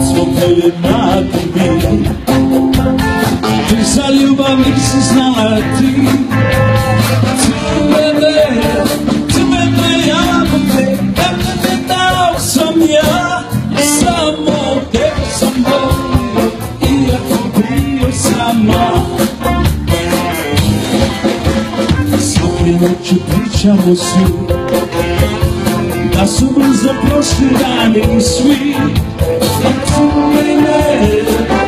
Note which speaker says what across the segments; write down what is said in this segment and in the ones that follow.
Speaker 1: Zbog tebe mladi mi, ti za ljubav nisi znala ti. Crvene jabuke, tebe dao sam ja, samo tebe sam volio, iako bio sama. Svake noći pričamo svi, da su brzo prošli dani svi.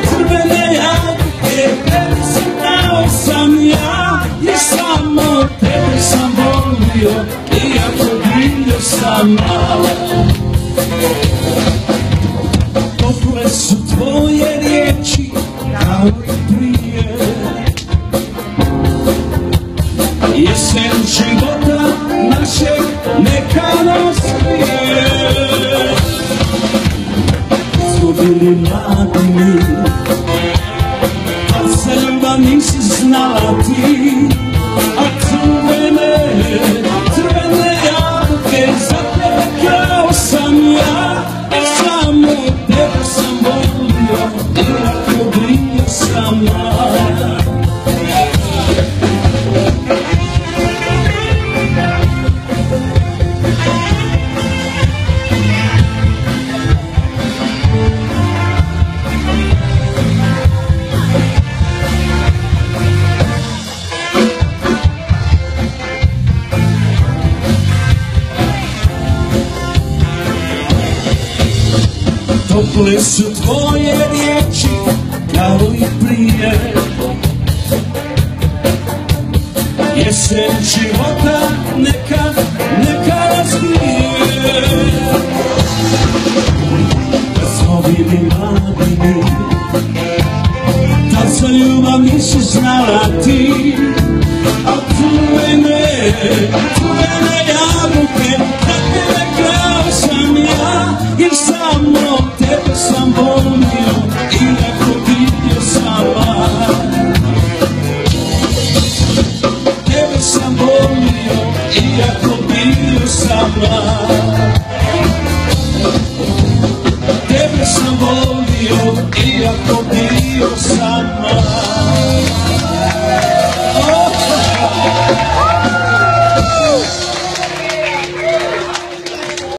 Speaker 1: Crvene jabuke, tebe sam dao sam ja, i samo tebe sam volio, iako bio sama. Tople su tvoje riječi, kao i prije. Jesen života našeg neka nas krije. Smo bili mladi mi, a za ljubav nisi znala ti. A crvene jabuke, za tebe krao sam ja, i samo tebe sam volio, iako bio sama. Tople su tvoje riječi, kao i prije. Jesen života neka razkrije. Da smo bili mladi mi, da za ljubav nisi znala ti. A crvene jabuke, da tebe krao sam ja, jer samo tebe sam volio, iako bio sama. Tebe sam volio, iako bio sama. Tebe sam volio,